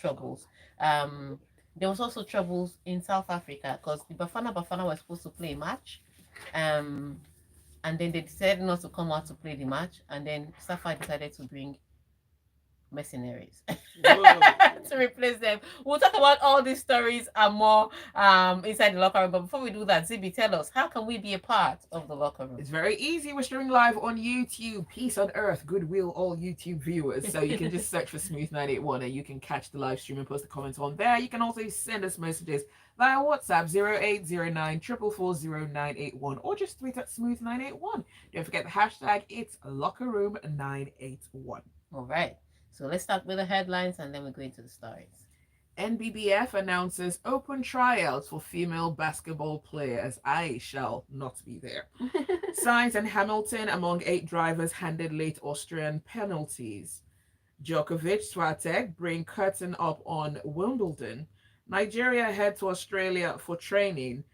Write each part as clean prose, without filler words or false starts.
troubles. There was also troubles in South Africa because the Bafana were supposed to play a match. Um, and then they decided not to come out to play the match, and then Safa decided to bring mercenaries to replace them. We'll talk about all these stories and more inside the locker room. But before we do that, Zibby, tell us, how can we be a part of the locker room? It's very easy. We're streaming live on YouTube. Peace on earth, goodwill, all YouTube viewers. So you can just search for Smooth 981 and you can catch the live stream and post a comment on there. You can also send us messages via WhatsApp 0809 4440981 or just tweet at Smooth981. Don't forget the hashtag, it's Locker Room 981. All right. So let's start with the headlines and then we'll go into the stories. NBBF announces open tryouts for female basketball players. I shall not be there. Sainz and Hamilton among 8 drivers handed late Austrian penalties. Djokovic, Swiatek bring curtain up on Wimbledon. Nigeria head to Australia for training.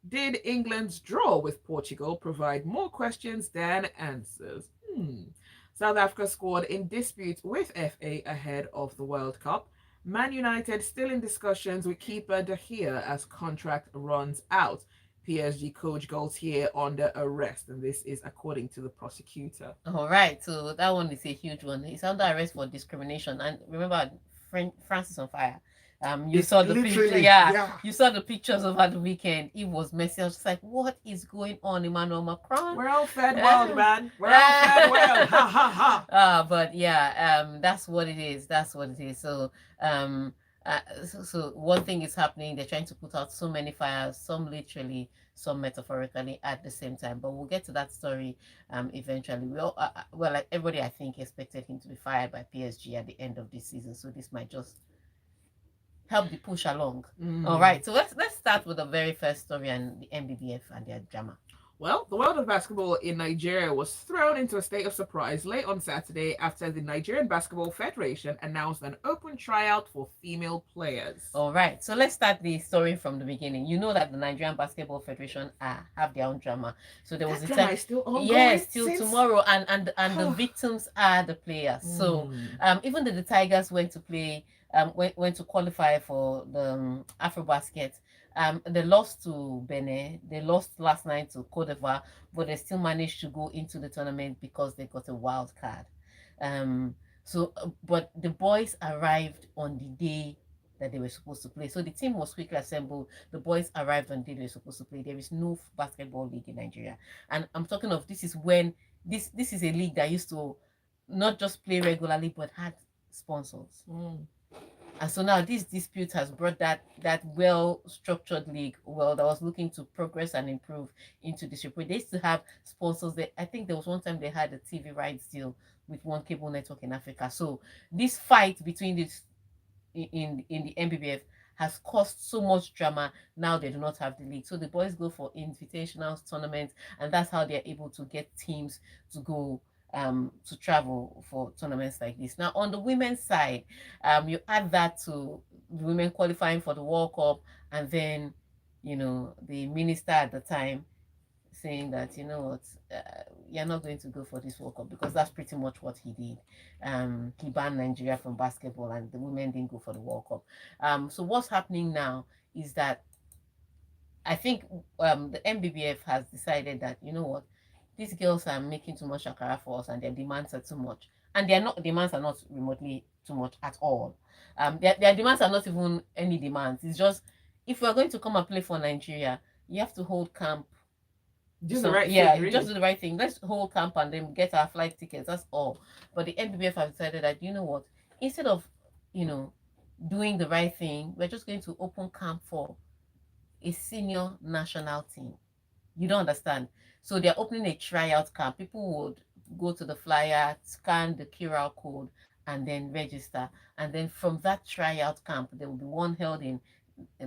Did England's draw with Portugal provide more questions than answers? South Africa scored in dispute with FA ahead of the World Cup. Man United still in discussions with keeper De Gea as contract runs out. PSG coach Gaultier under arrest, and this is according to the prosecutor. All right, so that one is a huge one. He's under arrest for discrimination, and remember, France is on fire. You saw the picture, you saw the pictures over the weekend. It was messy. I was just like, what is going on, Emmanuel Macron? We're all fed well, man. We're all fed well. Ha ha ha. But yeah, that's what it is. That's what it is. So so one thing is happening. They're trying to put out so many fires, some literally, some metaphorically at the same time. But we'll get to that story eventually. We all, well, like everybody, I think, expected him to be fired by PSG at the end of this season. So this might just help the push along. All right, so let's start with the very first story and the NBBF and their drama. Well, the world of basketball in Nigeria was thrown into a state of surprise late on Saturday after the Nigerian Basketball Federation announced an open tryout for female players. All right, so let's start the story from the beginning. You know that the Nigerian Basketball Federation have their own drama. So there was a drama is still ongoing. Yes, till tomorrow, and the victims are the players. So even though the Tigers went to play, went to qualify for the AfroBasket. They lost to Benin. They lost last night to Cote d'Ivoire, but they still managed to go into the tournament because they got a wild card. But the boys arrived on the day that they were supposed to play. So the team was quickly assembled. The boys arrived on the day they were supposed to play. There is no basketball league in Nigeria. And I'm talking of this is when this is a league that used to not just play regularly, but had sponsors. And so now this dispute has brought that well-structured league, that was looking to progress and improve into this report. They used to have sponsors. I think there was one time they had a TV rights deal with one cable network in Africa. So this fight between this in the NBBF has caused so much drama. Now they do not have the league. So the boys go for invitational tournaments, and that's how they're able to get teams to go to travel for tournaments like this. Now, on the women's side, you add that to the women qualifying for the World Cup, and then, the minister at the time saying that, you're not going to go for this World Cup, because that's pretty much what he did. He banned Nigeria from basketball, and the women didn't go for the World Cup. So what's happening now is that I think the NBBF has decided that, these girls are making too much akara for us, and their demands are too much. And demands are not remotely too much at all. Their demands are not even any demands. It's just, if we're going to come and play for Nigeria, you have to hold camp. Do the right thing. Really. Just do the right thing. Let's hold camp and then get our flight tickets. That's all. But the NBBF have decided that, instead of, doing the right thing, we're just going to open camp for a senior national team. You don't understand. So they're opening a tryout camp. People would go to the flyer, scan the QR code, and then register. And then from that tryout camp, there will be one held in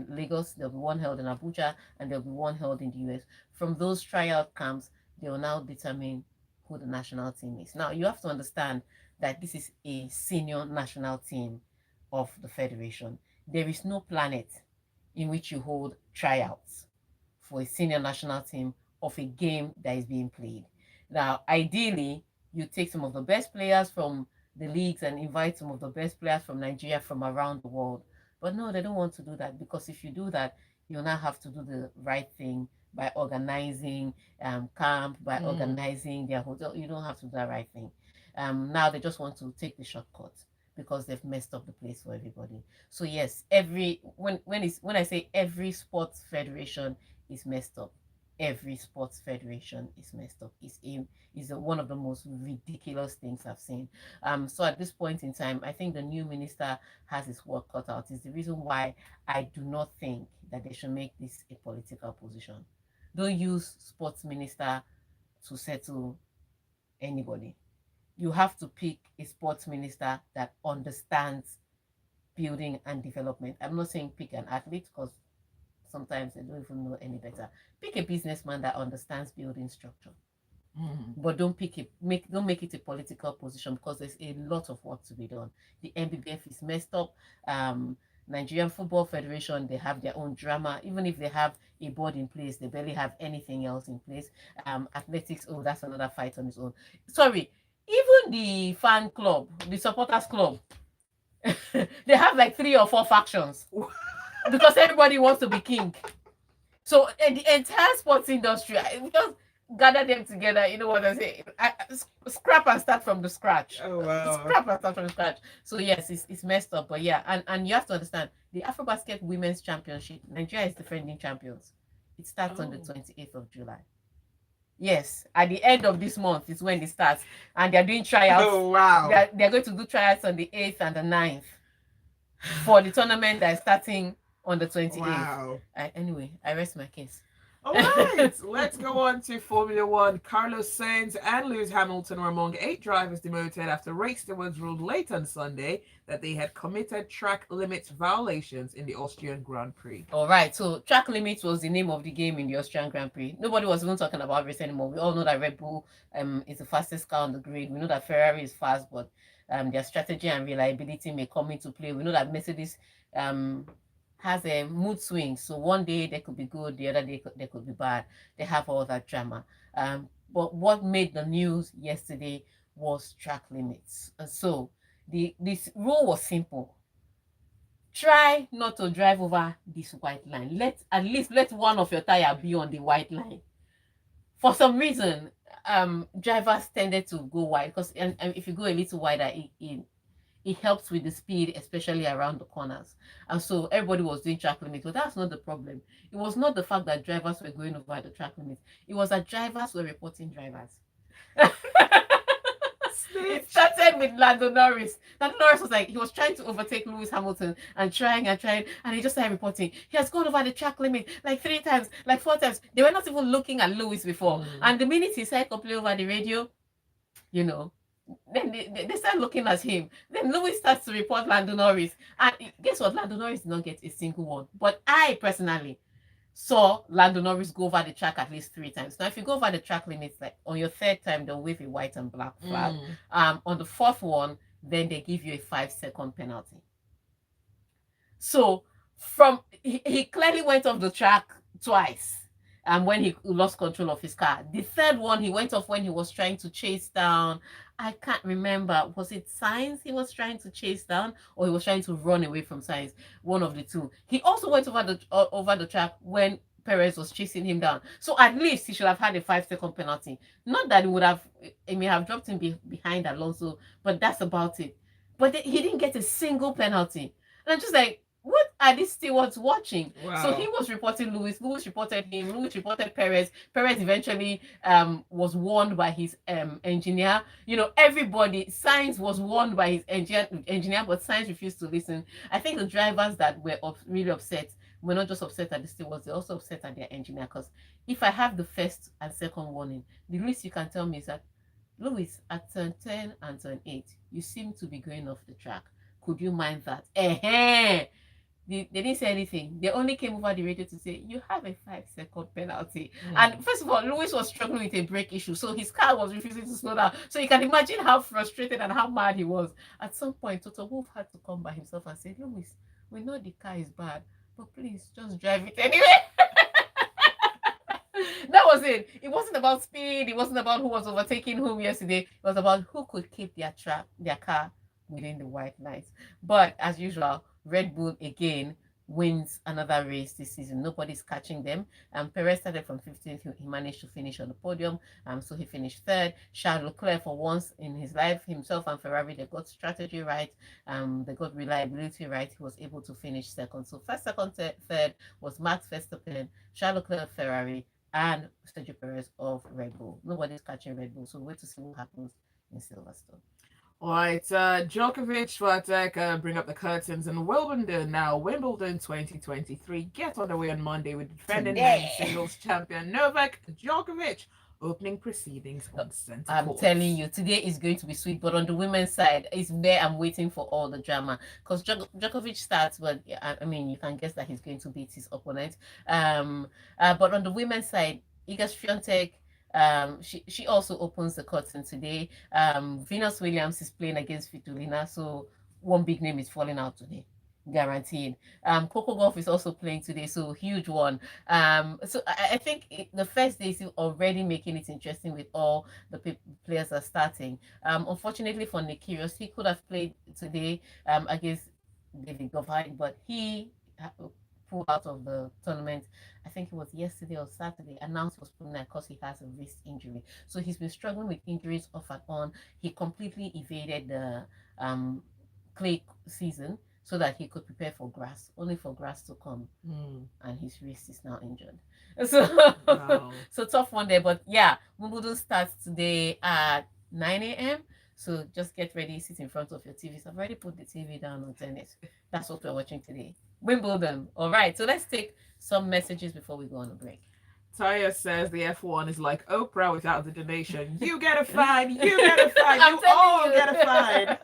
Lagos, there'll be one held in Abuja, and there'll be one held in the US. From those tryout camps, they will now determine who the national team is. Now, you have to understand that this is a senior national team of the Federation. There is no planet in which you hold tryouts for a senior national team of a game that is being played. Now, ideally, you take some of the best players from the leagues and invite some of the best players from Nigeria from around the world. But no, they don't want to do that, because if you do that, you'll now have to do the right thing by organizing camp, by Mm. organizing their hotel. You don't have to do the right thing. Now they just want to take the shortcut because they've messed up the place for everybody. So yes, every when I say every sports federation is messed up, every sports federation is messed up. One of the most ridiculous things I've seen. So at this point in time, I think the new minister has his work cut out. Is the reason why I do not think that they should make this a political position. Don't use sports minister to settle anybody. You have to pick a sports minister that understands building and development. I'm not saying pick an athlete, because sometimes they don't even know any better. Pick a businessman that understands building structure. Mm. But don't make it a political position, because there's a lot of work to be done. The NBBF is messed up. Nigerian Football Federation, they have their own drama. Even if they have a board in place, they barely have anything else in place. Athletics, oh, that's another fight on its own. Sorry, even the fan club, the supporters club, they have like 3 or 4 factions because everybody wants to be king. So the entire sports industry, just gather them together. You know what I say? Scrap and start from the scratch. Oh wow. Scrap and start from the scratch. So yes, it's messed up. But yeah, and you have to understand the AfroBasket Women's Championship. Nigeria is defending champions. It starts on the 28th of July. Yes, at the end of this month is when it starts, and they're doing tryouts. Oh wow. They're going to do tryouts on the 8th and the 9th for the tournament that is starting on the 28th. Wow. Anyway, I rest my case. All right, let's go on to Formula One. Carlos Sainz and Lewis Hamilton were among 8 drivers demoted after race stewards ruled late on Sunday that they had committed track limits violations in the Austrian Grand Prix. All right, so track limits was the name of the game in the Austrian Grand Prix. Nobody was even talking about race anymore. We all know that Red Bull is the fastest car on the grid. We know that Ferrari is fast, but their strategy and reliability may come into play. We know that Mercedes has a mood swing. So one day they could be good, the other day they could be bad. They have all that drama. But what made the news yesterday was track limits. So this rule was simple. Try not to drive over this white line. At least let one of your tire be on the white line. For some reason, drivers tended to go wide, because and if you go a little wider, it helps with the speed, especially around the corners. And so everybody was doing track limits, but that's not the problem. It was not the fact that drivers were going over the track limits. It was that drivers were reporting drivers. It started with Lando Norris. Lando Norris was like, he was trying to overtake Lewis Hamilton and trying, and he just started reporting. He has gone over the track limit like 3 times, like 4 times. They were not even looking at Lewis before. And the minute he started complaining over the radio, you know, then they start looking at him. Then Lewis starts to report Lando Norris. And guess what? Lando Norris did not get a single one. But I personally saw Lando Norris go over the track at least 3 times. Now, if you go over the track limits, like on your 3rd time, they'll wave a white and black flag. On the 4th one, then they give you a 5-second penalty. So he clearly went off the track twice. When he lost control of his car. The 3rd one, he went off when he was trying to chase down, I can't remember, was it Sainz he was trying to chase down, or he was trying to run away from Sainz? One of the two. He also went over the track when Perez was chasing him down. So at least he should have had a 5-second penalty. Not that it may have dropped him behind Alonso, but that's about it. But he didn't get a single penalty. And I'm just like, what are these stewards watching? Wow. So he was reporting Lewis reported him, Lewis reported Perez eventually was warned by his engineer. You know, everybody, Sainz was warned by his engineer, but Sainz refused to listen. I think the drivers that were really upset were not just upset at the stewards, they're also upset at their engineer, because if I have the 1st and 2nd warning, the least you can tell me is that, Lewis, at turn 10 and turn 8, you seem to be going off the track. Could you mind that? They didn't say anything. They only came over the radio to say, you have a 5-second penalty. And first of all, Lewis was struggling with a brake issue, so his car was refusing to slow down. So you can imagine how frustrated and how mad he was. At some point, Toto Wolff had to come by himself and say, Lewis, we know the car is bad, but please just drive it anyway. That was it. It wasn't about speed. It wasn't about who was overtaking whom yesterday. It was about who could keep their car within the white lines. But as usual, Red Bull again wins another race this season. Nobody's catching them. Perez started from 15th. He managed to finish on the podium. So he finished third. Charles Leclerc, for once in his life, himself and Ferrari, they got strategy right. They got reliability right. He was able to finish second. So first, second, third was Max Verstappen, Charles Leclerc, Ferrari, and Sergio Perez of Red Bull. Nobody's catching Red Bull. So wait to see what happens in Silverstone. All right, Djokovic, Swiatek, bring up the curtains, and Wimbledon now. Wimbledon 2023 get underway on Monday with defending men's singles champion Novak Djokovic opening proceedings on centre I'm court. telling you, today is going to be sweet. But on the women's side, it's where I'm waiting for all the drama. Because Djokovic starts, but I mean, you can guess that he's going to beat his opponent. But on the women's side, Iga Swiatek, she also opens the curtain today. Venus Williams is playing against Vitolina, so one big name is falling out today, guaranteed. Coco Golf is also playing today, so huge one. So I think the first day is already making it interesting with all the players are starting. Unfortunately for Nick Kyrgios, he could have played today against David Goffin, but he pulled out of the tournament. I think it was yesterday or Saturday. Announced he was pulling out because he has a wrist injury. So he's been struggling with injuries off and on. He completely evaded the clay season so that he could prepare for grass, only for grass to come. And his wrist is now injured. So, wow. So tough one there. But yeah, Wimbledon starts today at 9 a.m. So just get ready, sit in front of your TVs. I've already put the TV down on tennis. That's what we're watching today. Wimbledon. All right. So let's take some messages before we go on a break. Taya says the F1 is like Oprah without the donation. You get a fine, you get a fine, you all get a fine.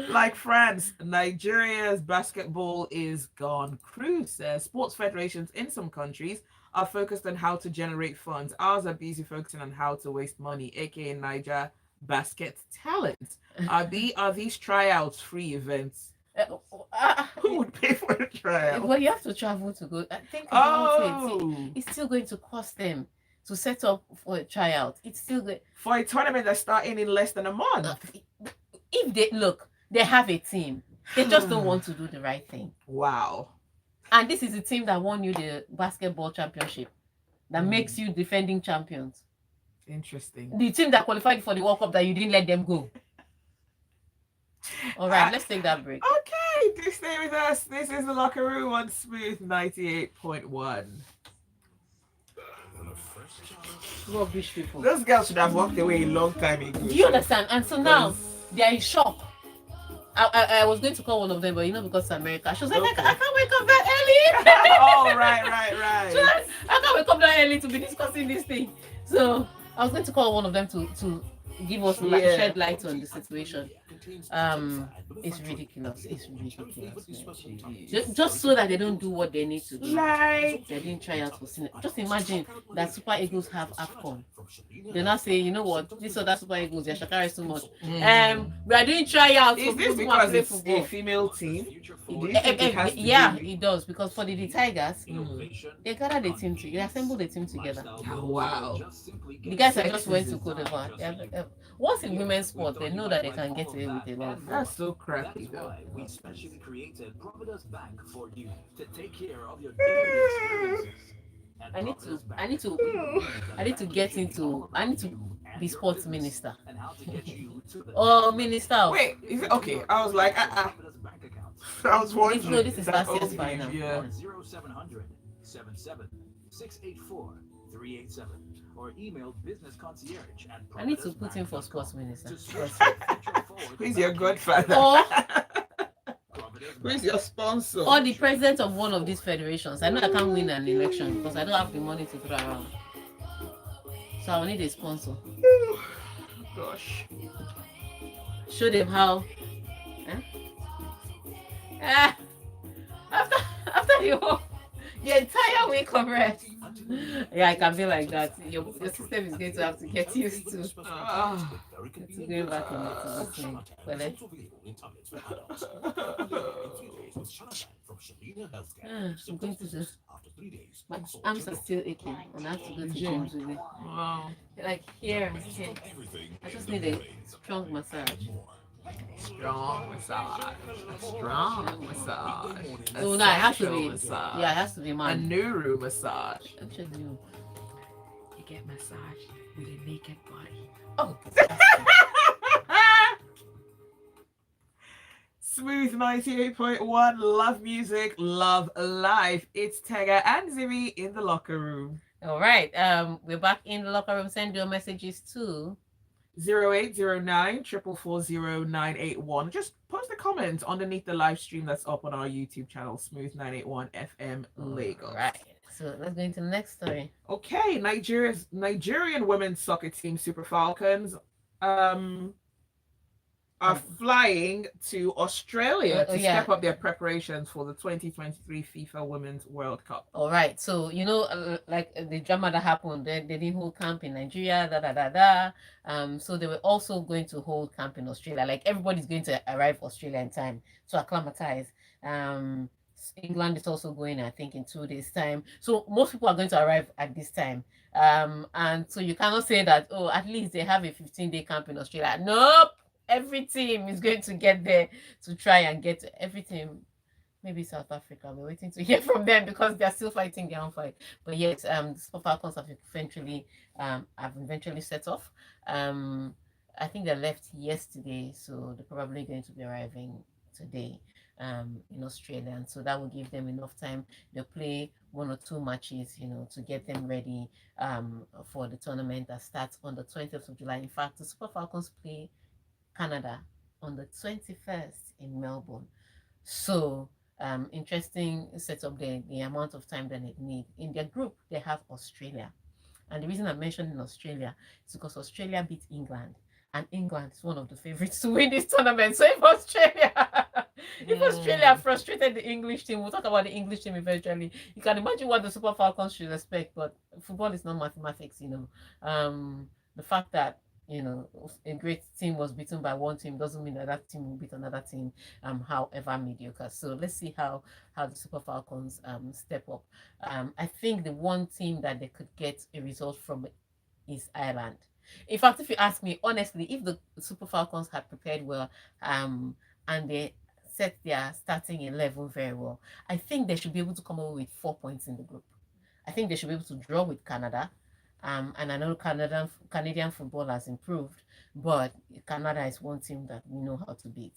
Like France, Nigeria's basketball is gone. Cruz says sports federations in some countries are focused on how to generate funds. Ours are busy focusing on how to waste money, aka Niger basket talent. Are these tryouts free events? Who would pay for the tryout? Well, you have to travel to go. I think it's still going to cost them to set up for a tryout. It's still good for a tournament that's starting in less than a month. If they have a team, they just don't want to do the right thing. Wow. And this is the team that won you the basketball championship, that makes you defending champions. Interesting. The team that qualified for the World Cup that you didn't let them go. All right, let's take that break. Okay, do stay with us. This is the Locker Room on Smooth 98.1. Rubbish people. Those girls should have walked away a long time ago. Do you understand? And so now they are in shock. I was going to call one of them, but because it's America, she was like, okay. I can't wake up that early. Oh, right. So I can't wake up that early to be discussing this thing. So I was going to call one of them to give us shed light on the situation. It's ridiculous. Just so that they don't do what they need to do. They're doing tryouts for Senate. Just imagine that Super Eagles have AFCON. They're not saying, you know what, this other Super Eagles, they're shakara so much. We are doing tryouts. Is this because it's a female team? Yeah, it does. Because for the Tigers, they gathered the team together. They assembled the team together. Wow. The guys that just went to Cote d'Ivoire. Once in women's sport, they know that they can get away with a lot. That's so crappy, though. We specially created Providence Bank for you to take care of your daily expenses. I need to be sports minister. Oh, minister. Wait, is it okay? I was like, I was wondering. No, this is last year's final. Yeah. 0700 77 684 387 or email business concierge at I need to put in for sports minister. Who's your godfather? Who's your sponsor? Or the president of one of these federations. I know I can't win an election because I don't have the money to throw around. So I will need a sponsor. Gosh. Show them how. After the entire week of rest. Yeah, I can be like that. Your system is going to have to get used to going back into this thing. I'm going to do 3 days. My Consult arms your are still aching, and I have to go to Gym. gym today. Wow. Like here, here. I just need a strong massage. Strong massage. A strong massage. A Oh no, it has to sexual be. massage. Yeah, it has to be A man. Nuru massage. Actually, no. You get massaged with a naked body. Oh, Smooth 98.1, love music, love life. It's Tega and Zibby in the locker room. all right. We're back in the locker room. Send your messages to 0809 440 Just post a comment underneath the live stream that's up on our YouTube channel, Smooth 981 FM Lagos. Right. So let's go into the next story. Okay, Nigerian women's soccer team Super Falcons are flying to Australia to step up their preparations for the 2023 FIFA Women's World Cup. All right. So, like the drama that happened, they didn't hold camp in Nigeria, da da da da. So they were also going to hold camp in Australia. Like everybody's going to arrive Australia in time to acclimatize. England is also going, I think, in 2 days' time. So most people are going to arrive at this time. And so you cannot say that, oh, at least they have a 15-day camp in Australia. Nope. Every team is going to get there to try and get everything. Maybe South Africa. We're waiting to hear from them because they're still fighting their own fight. But yes, the Super Falcons have eventually set off. I think they left yesterday, so they're probably going to be arriving today in Australia, and so that will give them enough time. They'll play 1 or 2 matches, to get them ready for the tournament that starts on the 20th of July. In fact, the Super Falcons play Canada on the 21st in Melbourne. So interesting setup there, the amount of time that they need. In their group, they have Australia. And the reason I'm mentioning Australia is because Australia beat England. And England is one of the favorites to win this tournament. So if Australia frustrated the English team, we'll talk about the English team eventually. You can imagine what the Super Falcons should expect, but football is not mathematics, The fact that a great team was beaten by one team doesn't mean that that team will beat another team, however mediocre. So let's see how the Super Falcons step up. I think the one team that they could get a result from is Ireland. In fact, if you ask me honestly, if the Super Falcons had prepared well, and they set their starting 11 very well, I think they should be able to come up with 4 points in the group. I think they should be able to draw with Canada. And I know Canadian football has improved, but Canada is one team that we know how to beat.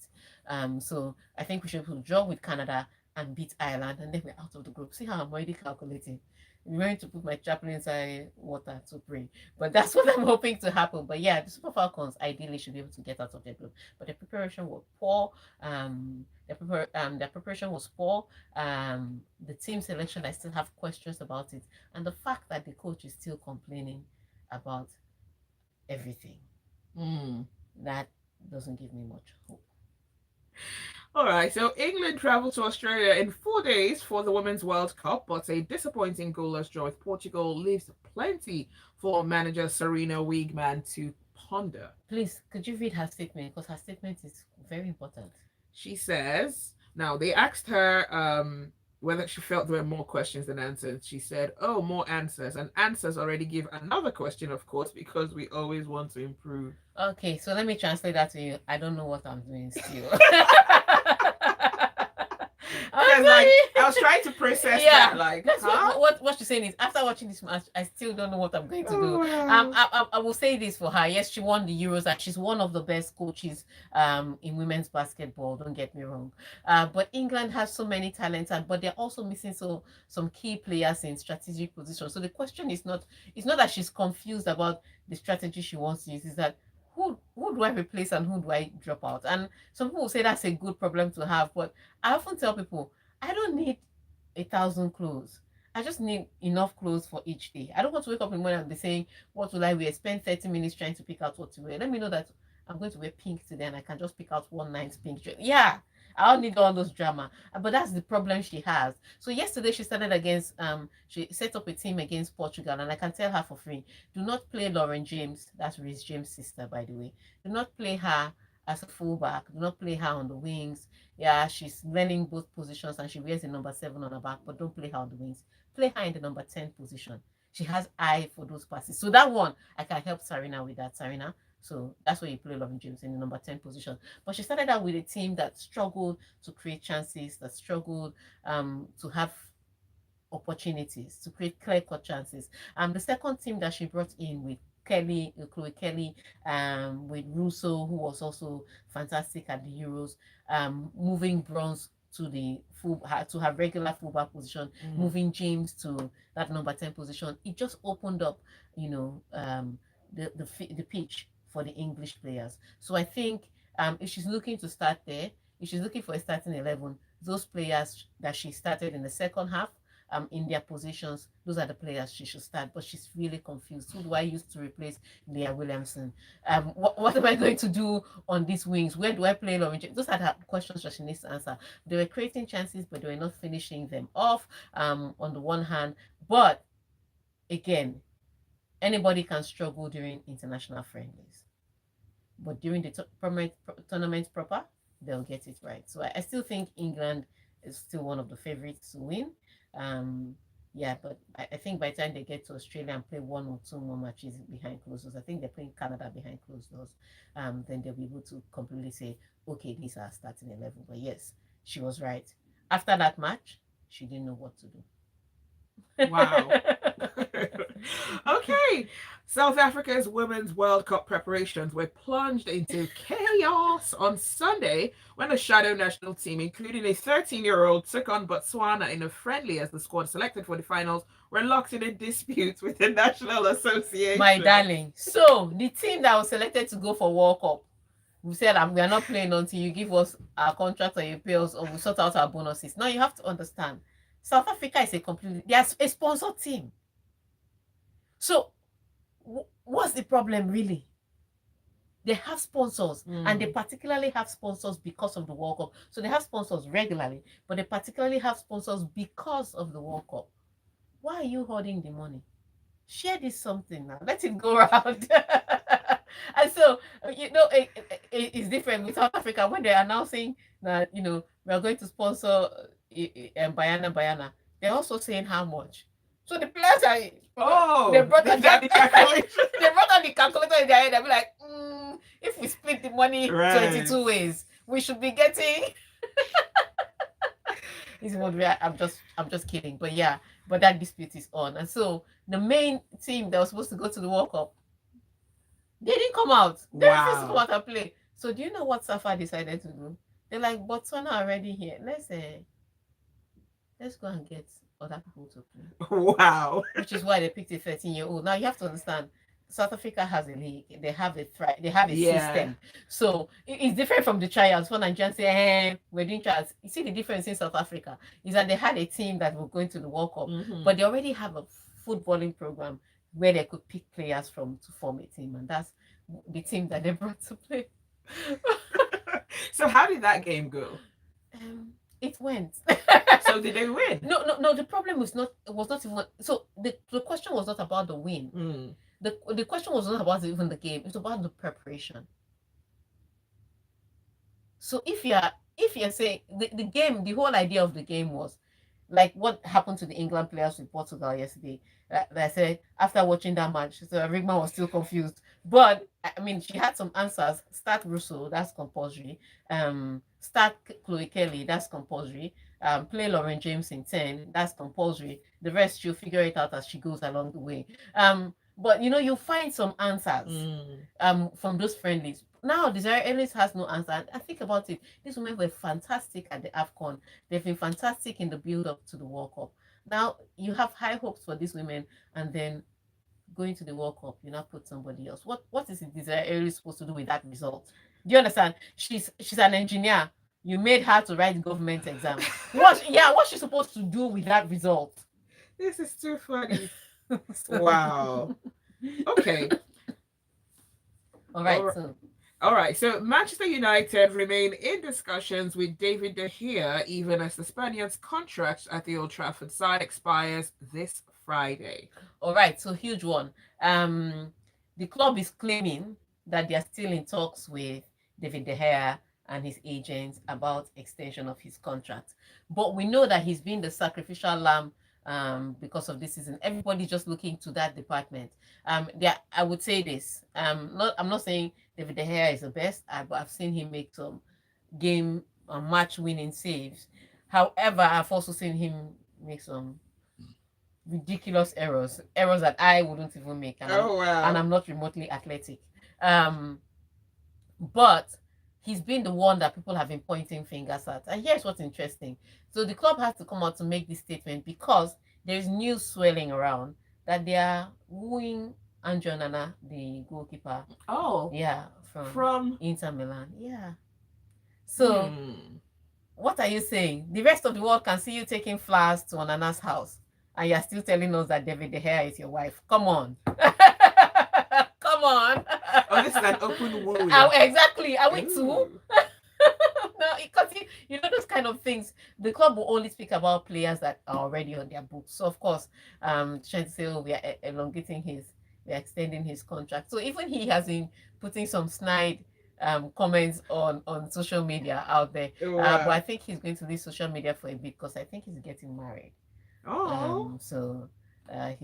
So I think we should be able to draw with Canada and beat Ireland, and then we're out of the group. See how I'm already calculating. I'm going to put my chapel inside water to pray, but that's what I'm hoping to happen. But yeah, the Super Falcons ideally should be able to get out of their group, but the preparation was poor. Their preparation was poor. The team selection, I still have questions about it, and the fact that the coach is still complaining about everything, that doesn't give me much hope. All right, so England travelled to Australia in 4 days for the Women's World Cup, but a disappointing goalless draw with Portugal leaves plenty for manager Serena Wiegman to ponder. Please, could you read her statement? Because her statement is very important. She says, now they asked her whether she felt there were more questions than answers. She said, oh, more answers. And answers already give another question, of course, because we always want to improve. Okay, so let me translate that to you. I don't know what I'm doing still. I was trying to process that. Like, that's what she's saying is, after watching this match, I still don't know what I'm going to do. I will say this for her. Yes, she won the Euros, and she's one of the best coaches in women's basketball. Don't get me wrong. But England has so many talents, but they're also missing some key players in strategic positions. So the question is not, it's not that she's confused about the strategy she wants to use. Is that who do I replace and who do I drop out? And some people say that's a good problem to have, but I often tell people, I don't need 1,000 clothes. I just need enough clothes for each day. I don't want to wake up in the morning and be saying, what will I wear? Spend 30 minutes trying to pick out what to wear. Let me know that I'm going to wear pink today and I can just pick out one nice pink dress. Yeah, I don't need all those drama. But that's the problem she has. So yesterday she started against, she set up a team against Portugal, and I can tell her for free, do not play Lauren James. That's Reece James' sister, by the way. Do not play her as a fullback. Do not play her on the wings. Yeah, she's learning both positions and she wears the number 7 on her back, but don't play her on the wings. Play her in the number 10 position. She has eye for those passes. So that one, I can help Sarina with that. Sarina. So that's where you play Lauren James in the number 10 position. But she started out with a team that struggled to create chances, that struggled to have opportunities, to create clear-cut chances. The second team that she brought in with Chloe Kelly, with Russo, who was also fantastic at the Euros, moving Bronze to the full to her regular fullback position, moving James to that number 10 position. It just opened up, the pitch for the English players. So I think if she's looking to start there, if she's looking for a starting 11, those players that she started in the second half, in their positions, those are the players she should start. But she's really confused. Who do I use to replace Leah Williamson? What am I going to do on these wings? Where do I play Lauren? Those are the questions that she needs to answer. They were creating chances, but they were not finishing them off. On the one hand, but again, anybody can struggle during international friendlies, but during the tournament proper, they'll get it right. So I still think England is still one of the favorites to win. Yeah, but I think by the time they get to Australia and play one or two more matches behind closed doors, I think they're playing Canada behind closed doors, then they'll be able to completely say, okay, these are starting 11. But yes, she was right. After that match, she didn't know what to do. Wow. Okay. South Africa's Women's World Cup preparations were plunged into chaos on Sunday when the shadow national team, including a 13-year-old, took on Botswana in a friendly as the squad selected for the finals were locked in a dispute with the National Association. My darling. So, the team that was selected to go for World Cup, we said we are not playing until you give us our contract or you pay us or we sort out our bonuses. Now, you have to understand, South Africa is there's a sponsor team. So, what's the problem really? They have sponsors, and they particularly have sponsors because of the World Cup. So they have sponsors regularly, but they particularly have sponsors because of the World Cup. Why are you hoarding the money? Share this something now. Let it go around. And so, it's different with South Africa when they're announcing that, we are going to sponsor Bayana. They're also saying how much. So the players are they brought out the calculator. They brought out the calculator in their head. They'll be like, if we split the money 22 ways, we should be getting. I'm just kidding, but yeah, but that dispute is on, and so the main team that was supposed to go to the World Cup, they didn't come out. They refused to come out and play. So do you know what Safa decided to do? They're like, Botswana already here. Let's go and get other people to play. Wow. Which is why they picked a 13-year-old. Now you have to understand, South Africa has a league. They have a system. So it's different from the trials. When Nigerians say, we're doing trials. You see the difference in South Africa is that they had a team that were going to the World Cup, but they already have a footballing program where they could pick players from to form a team, and that's the team that they brought to play. So how did that game go? It went. So did they win? No. The problem was not even. So the question was not about the win. The question was not about even the game. It's about the preparation. So if you're saying the game, the whole idea of the game was like what happened to the England players with Portugal yesterday. I said after watching that match, so Rigman was still confused. But I mean, she had some answers. Start Russo, that's compulsory. Start Chloe Kelly, that's compulsory. Play Lauren James in 10, that's compulsory. The rest she'll figure it out as she goes along the way. But you'll find some answers from those friendlies. Now Desiree Ellis has no answer. And think about it. These women were fantastic at the AFCON. They've been fantastic in the build-up to the World Cup. Now you have high hopes for these women, and then going to the World Cup, you now put somebody else. What is Desiree Ellis supposed to do with that result? Do you understand? She's an engineer. You made her to write government exam. What's she supposed to do with that result? This is too funny. Wow. Okay. All right. All right, so Manchester United remain in discussions with David De Gea, even as the Spaniard's contract at the Old Trafford side expires this Friday. All right, so huge one. The club is claiming that they are still in talks with David De Gea and his agents about extension of his contract. But we know that he's been the sacrificial lamb because of this season. Everybody's just looking to that department. I would say this. I'm not saying David De Gea is the best, but I've seen him make some game match winning saves. However, I've also seen him make some ridiculous errors that I wouldn't even make, and I'm not remotely athletic. Um, but he's been the one that people have been pointing fingers at. And here's what's interesting. So the club has to come out to make this statement because there's news swirling around that they are wooing Andrea Nana, the goalkeeper. Oh. Yeah, From Inter Milan. Yeah. So what are you saying? The rest of the world can see you taking flowers to Onana's house, and you're still telling us that David De Gea is your wife. Come on. Come on. Oh, this is an open wound. Exactly. Are we too? No, because you know those kind of things. The club will only speak about players that are already on their books. So of course, trying to say, oh, we are we're extending his contract. So even he has been putting some snide comments on social media out there. But I think he's going to leave social media for a bit because I think he's getting married. So I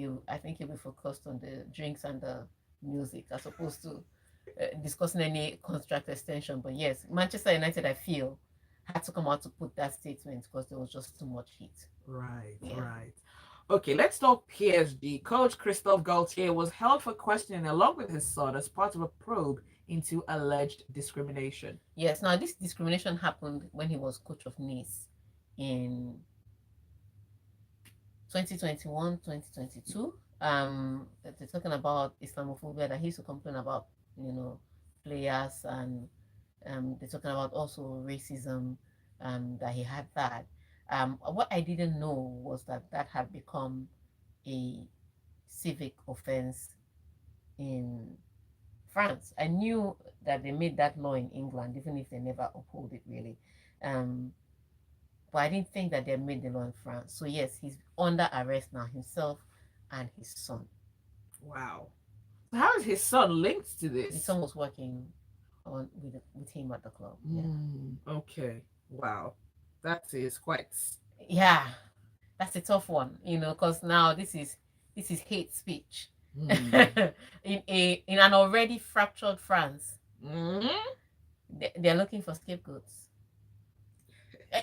think he'll be focused on the drinks and the music as opposed to discussing any contract extension. But yes, Manchester United, I feel, had to come out to put that statement because there was just too much heat. Right. Okay, let's talk PSG. Coach Christophe Galtier was held for questioning along with his son as part of a probe into alleged discrimination. Yes, now this discrimination happened when he was coach of Nice in 2021, 2022. They're talking about Islamophobia that he used to complain about, players, and they're talking about also racism, that he had that. What I didn't know was that had become a civic offense in France. I knew that they made that law in England, even if they never uphold it really. But I didn't think that they made the law in France. So yes, he's under arrest now, himself and his son. Wow. How is his son linked to this? His son was working with him at the club. Yeah. Okay. Wow. That is quite. Yeah, that's a tough one, because now this is hate speech. in an already fractured France. They're looking for scapegoats.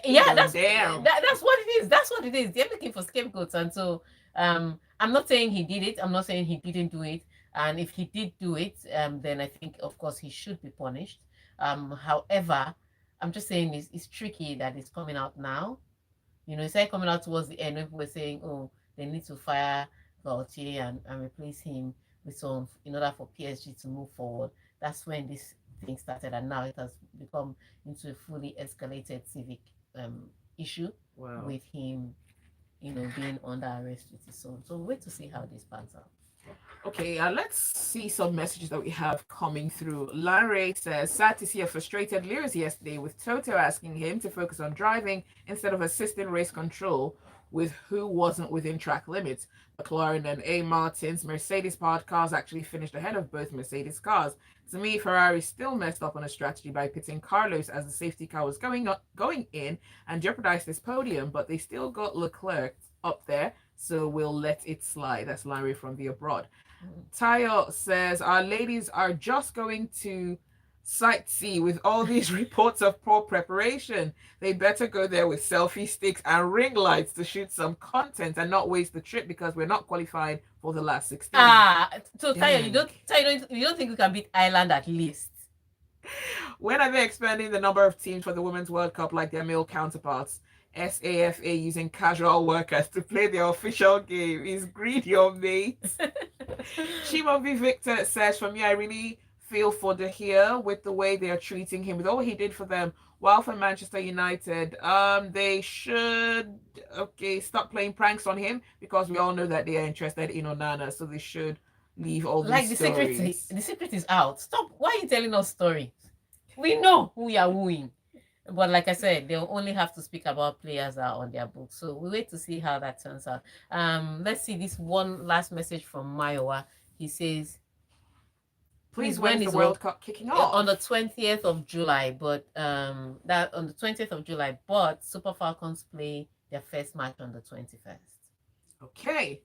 Yeah, that's what it is. That's what it is. They're looking for scapegoats, and so I'm not saying he did it. I'm not saying he didn't do it. And if he did do it, then I think, of course, he should be punished. However, I'm just saying it's tricky that it's coming out now. It's like coming out towards the end. People were saying, oh, they need to fire Gaultier and replace him with some in order for PSG to move forward. That's when this thing started, and now it has become into a fully escalated civic issue with him, being under arrest with his son. So wait to see how this pans out. Okay, let's see some messages that we have coming through. Larry says, sad to see a frustrated Lewis yesterday with Toto asking him to focus on driving instead of assisting race control with who wasn't within track limits. McLaren and A. Martin's Mercedes-powered cars actually finished ahead of both Mercedes cars. To me, Ferrari still messed up on a strategy by pitting Carlos as the safety car was going in and jeopardized this podium, but they still got Leclerc up there, so we'll let it slide. That's Larry from the abroad. Tayo says, our ladies are just going to sightsee with all these reports of poor preparation. They better go there with selfie sticks and ring lights to shoot some content and not waste the trip because we're not qualified for the last 16. So Tayo, you don't think we can beat Ireland at least? When are they expanding the number of teams for the Women's World Cup like their male counterparts? SAFA using casual workers to play their official game is greed, your mate. Chimobi Victor says, for me, I really feel for De Gea with the way they are treating him, with all he did for them. While for Manchester United, they should stop playing pranks on him because we all know that they are interested in Onana, so they should leave all these stories. The secret is out. Stop. Why are you telling us stories? We know who you are wooing. But like I said, they'll only have to speak about players that are on their books. So we wait to see how that turns out. Let's see this one last message from Mayowa. He says, Please, when when is is the World Cup kicking off? on the 20th of July, but that on the 20th of July, but Super Falcons play their first match on the 21st. Okay.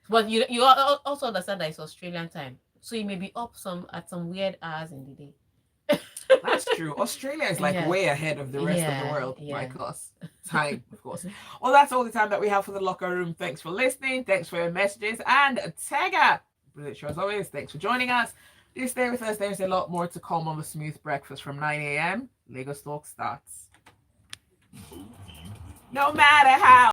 But you also understand that it's Australian time, so you may be up at some weird hours in the day. That's true. Australia is like way ahead of the rest of the world, like us. Time, of course. Well, that's all the time that we have for the locker room. Thanks for listening. Thanks for your messages. And Tega, brilliant show as always. Thanks for joining us. Do stay with us. There's a lot more to come on the Smooth Breakfast from 9 a.m. Lagos Talk starts. No matter how